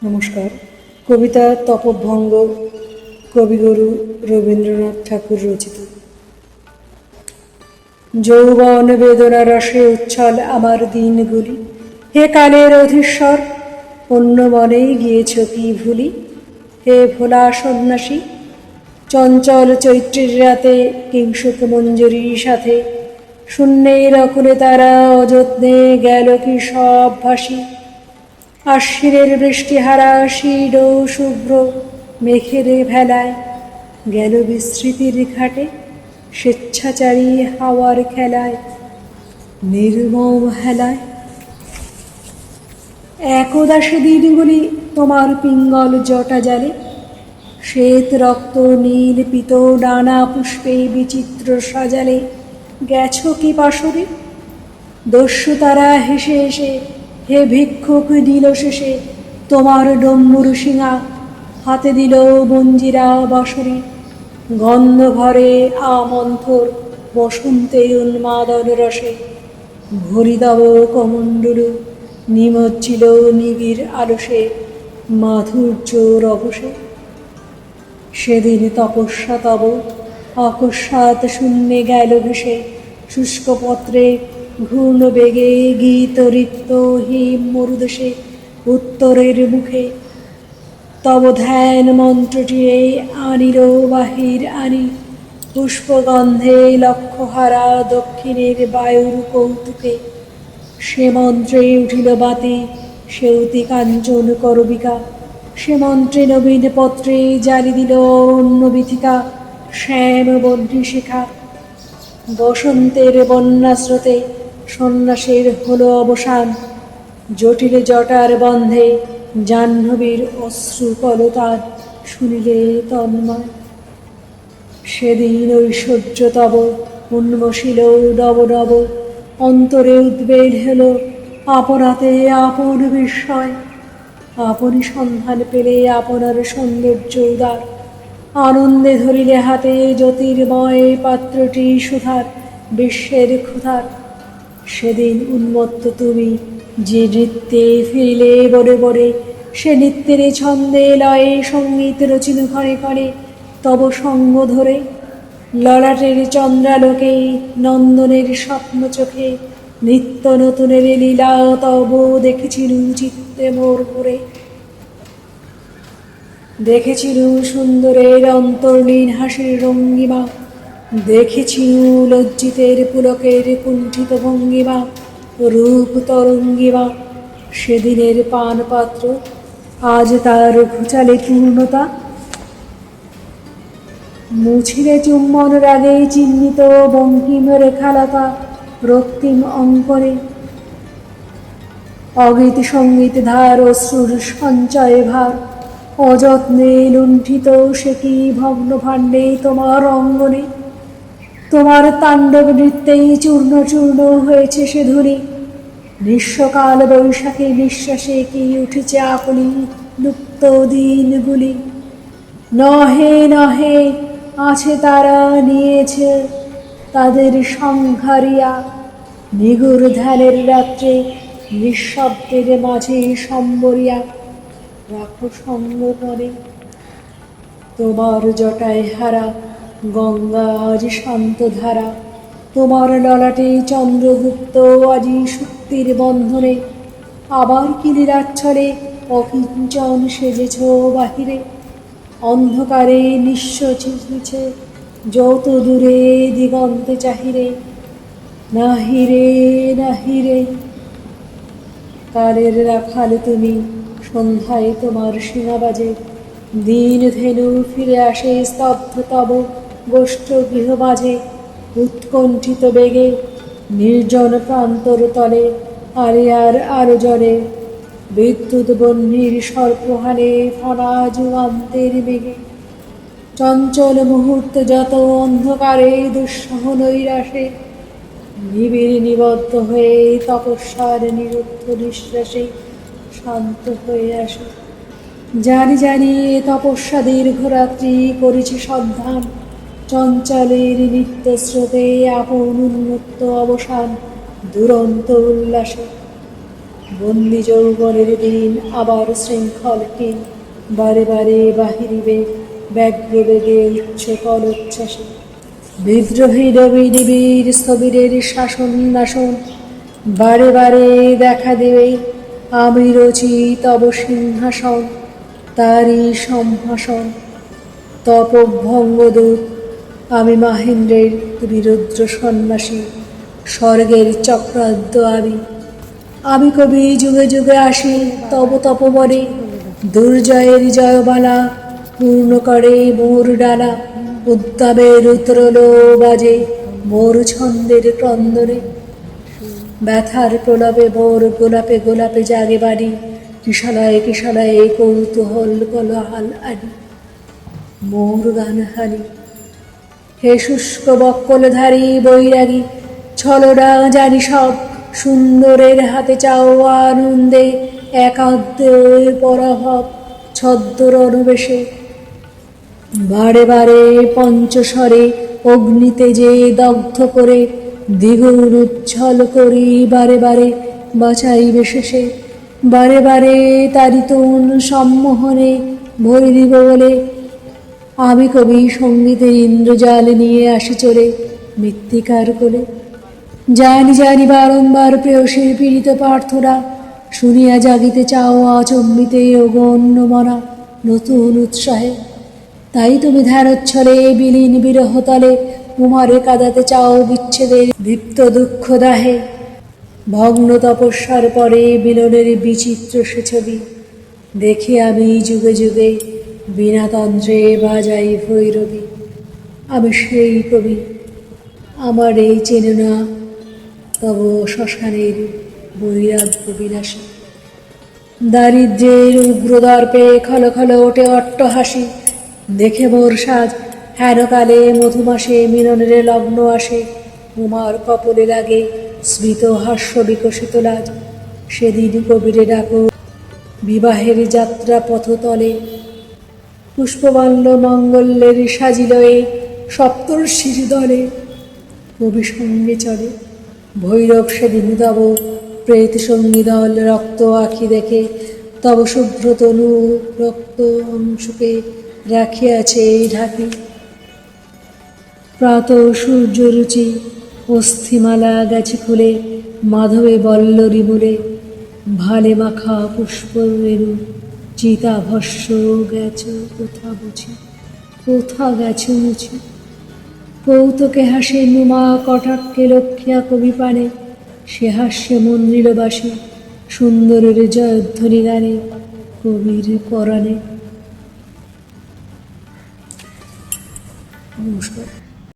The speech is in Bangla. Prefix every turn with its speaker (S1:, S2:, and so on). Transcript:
S1: নমস্কার। কবিতা তপভঙ্গ, কবিগুরু রবীন্দ্রনাথ ঠাকুর রচিত। যৌবন বেদনা রসে উচ্ছল আমার দিনগুলি, হে কালের অধীশ্বর, অন্য মনেই গিয়েছ কি ভুলি। হে ভোলা সন্ন্যাসী, চঞ্চল চৈত্রের রাতে কিংসুক মঞ্জুরির সাথে শূন্যের অকুলে তারা অযত্নে গেল কি সব ভাসি। আশ্বিনের বৃষ্টিহারা শীল শুভ্র মেঘের ভেলায় গেল বিস্মৃতির ঘাটে স্বেচ্ছাচারী হাওয়ার খেলায় নির্মম হেলায়। একদা সে দিনগুলি তোমার পিঙ্গল জটা জালে, শ্বেত রক্ত নীল পিত নানা পুষ্পে বিচিত্র সাজালে গেছ কি পাশরে। দস্যু তারা হেসে হেসে হে ভিক্ষুক দিল শেষে তোমার ডম্বুর শিঙা, হাতে দিল মঞ্জিরা বাঁশরি। গন্ধ ভরে আমন্থর বসন্তের উন্মাদন রসে ভরিদব কমণ্ডলু নিমজ্জিল নিবিড় আলসে মাধুর্য রবসে। সেদিন তপস্যা তব অকস্মাৎ শূন্যে গেল ভেসে, শুষ্ক পত্রে ঘূর্ণ বেগে গীত রিক্ত হিম মরুদেশে উত্তরের মুখে তব ধ্যান মন্ত্রটি আনিল বাহির আনি। পুষ্পগন্ধে লক্ষ্যহারা দক্ষিণের বায়ুর কৌতুকে সে মন্ত্রে উঠিল বাতি সেউতি কাঞ্চন করবিকা। সে মন্ত্রে নবীন পত্রে জালি দিল অন্য বিথিকা শ্যাম বহ্নি শিখা। বসন্তের বন্যাস্রোতে সন্ন্যাসের হলো অবসান, জটিল জটার বন্ধে জাহ্নবীর অশ্রু কলতান শুনিলে তন্ময়। সেদিন ঐশ্বর্য তব উন্মশিল নব নব, অন্তরে উদ্বেল হল আপনাতে আপন বিস্ময়। আপনি সন্ধান পেলে আপনার সৌন্দর্য উদার, আনন্দে ধরিলে হাতে জ্যোতির্ময় পাত্রটি সুধার বিশ্বের ক্ষুধার। সেদিন উন্মত্ত তুমি যে নৃত্যে ফিরিলে বনে বনে, সে নৃত্যের ছন্দে লয়ে সঙ্গীত রচিল ক্ষণে ক্ষণে তব সঙ্গ ধরে। ললাটের চন্দ্রালোকে নন্দনের স্বপ্ন চোখে নিত্য নতুনের লীলা তব দেখেছিল চিত্তে মোর ভরে। দেখেছিল সুন্দরের অন্তর্লীন হাসির রঙ্গিমা, দেখেছিল লজ্জিতের পুলকের কুণ্ঠিত ভঙ্গিমা রূপ তরঙ্গিমা। সেদিনের পানপাত্র আজ তার ঘুচালে পূর্ণতা, মুছিলে চুম্বন রাগে চিহ্নিত বঙ্কিম রেখালতা রক্তিম অঙ্কনে। অগীত সঙ্গীত ধার অশ্রুর সঞ্চয় ভার অযত্নে লুণ্ঠিত সে কি ভগ্ন ভাণ্ডে তোমার অঙ্গনে। তোমার তাণ্ডব নৃত্যেই চূর্ণ চূর্ণ হয়েছে সে ধুলি, গ্রীষ্মকাল বৈশাখী নিঃশ্বাসে কি উঠেছে আকুলি লুপ্ত দিনগুলি। নহে নহে আছে তারা নিয়েছে তাদের সংহারিয়া, নিগুড় ধ্যানের রাত্রে নিঃশব্দের মাঝে সম্বরিয়া রাখো সঙ্গ করে। তোমার জটায় হারা গঙ্গা আজ শান্ত ধারা, তোমার ললাটে চন্দ্রগুপ্ত আজি শক্তির বন্ধনে। আবার কি লীলাচ্ছলে অকিঞ্চন সেজেছ বাহিরে, অন্ধকারে নিঃস্ব চিছে যত দূরে দিগন্তে চাহিরে। নাহিরে নাহিরে কালের রাখাল তুমি, সন্ধ্যায় তোমার শিঙা বাজে, দিন ধেনু ফিরে আসে স্তব্ধ তব গোষ্ঠ গৃহ মাঝে। উৎকণ্ঠিত বেগে নির্জন প্রান্তর তলে আরিয়ার আরো জলে, বিদ্যুৎ বহ্নির সর্পহানে ফনা যুগান্তের মেঘে। চঞ্চল মুহূর্ত যত অন্ধকারে দুঃসহ নৈরাশে, নিবিড় নিবদ্ধ হয়ে তপস্যার নিরুদ্ধ নিঃশ্বাসে শান্ত হয়ে আসে। জানি জানি এ তপস্যা দীর্ঘরাত্রি করেছে সন্ধান, চঞ্চলের নিত্য স্রোতে আপন উন্মুক্ত অবসান দুরন্ত উল্লাসে। বন্দি যৌবনের দিন আবার শৃঙ্খলহীন, বারে বারে বাহিরিবে ব্যগ্রবেগে উচ্চ কলোচ্ছ্বাসে। বিদ্রোহী রবির বীর স্থবিরের শাসন নাশন, বারে বারে দেখা দেবে আমি রচি তব সিংহাসন, তারই সম্ভাষণ। তপভঙ্গদূত আমি মাহেন্দ্রের, তুমি রুদ্র সন্ন্যাসী, স্বর্গের চক্রাদ্য আমি কবি যুগে যুগে আসি তব তপবনে, দুর্জয়ের জয়বালা পূর্ণ করে মোর ডালা, উদ্দামের উত্তরলো বাজে মোর ছন্দের ক্রন্দনে। ব্যথার প্রলাপে মোর গোলাপে গোলাপে জাগে বাড়ি, কিশালয়ে কিশালয়ে কৌতূহল কোলাহল আনি মোর গান হানি। হে শুষ্ক বক্কলধারী বৈরাগী, ছলনা জানি সব, সুন্দরের হাতে চাও আনন্দে একান্তে পরাভব ছদ্মর অনুবেশে। বারে বারে পঞ্চস্বরে অগ্নিতে যে দগ্ধ করে দ্বিগুণ উচ্ছল করি বারে বারে বাঁচাইবে শেষে। বারে বারে তারিতন সম্মোহনে ভরি দিব বলে, আমি কবি সঙ্গীতের ইন্দ্রজাল নিয়ে আসি চলে মৃত্তিকার কোলে। জানি জানি বারংবার প্রেয়সীর পীড়িত প্রার্থনা, শুনিয়া জাগিতে চাও আচম্বিতে অগণ্য মনা নতুন উৎসাহে। তাই তুমি ধ্যানোচ্ছলে বিলীন বিরহতলে উমারে কাঁদাতে চাও বিচ্ছেদের দীপ্ত দুঃখ দাহে। ভগ্ন তপস্যার পরে বিলনের বিচিত্র সে ছবি দেখে আমি যুগে যুগে বীণাতন্ত্রে বাজাই ভৈরবী। আমি সেই কবি, আমার এই চেনে না তব শ্মশানের বৈরাগ্য বিলাসী। দারিদ্র্যের উগ্রদর্পে খল খল ওঠে অট্টহাসি, দেখে মোর সাজ হেনকালে মধুমাসে মিলনের লগ্ন আসে। উমার কপলে লাগে স্মিত হাস্য বিকশিত লাজ, সেদিন কবিরে ডাকো বিবাহের যাত্রা পথতলে। পুষ্পমাল্য মঙ্গলের সাজিলয়ে সপ্তর্ষির দলে, কবি সঙ্গে চলে ভৈরব সেদিন তব প্রেত সঙ্গী দল। রক্ত আখি দেখে তব শুভ্র তনু রক্ত অংশকে রাখিয়াছে ঢাকি। প্রাত সূর্য রুচি অস্থিমালা গেছে খুলে, মাধবে বল্লরী মূলে ভালে মাখা পুষ্প মেরু। চিতাভস্য গেছ কোথা বুঝি, কোথা গেছে মুছি। কৌতুকে হাসে নুমা কটাক্ষে লক্ষ্যা কবি পানে, সে হাস্যে মন্দিরবাসী সুন্দরের জয়ধ্বনি গানে কবির পরাণে। নমস্কার।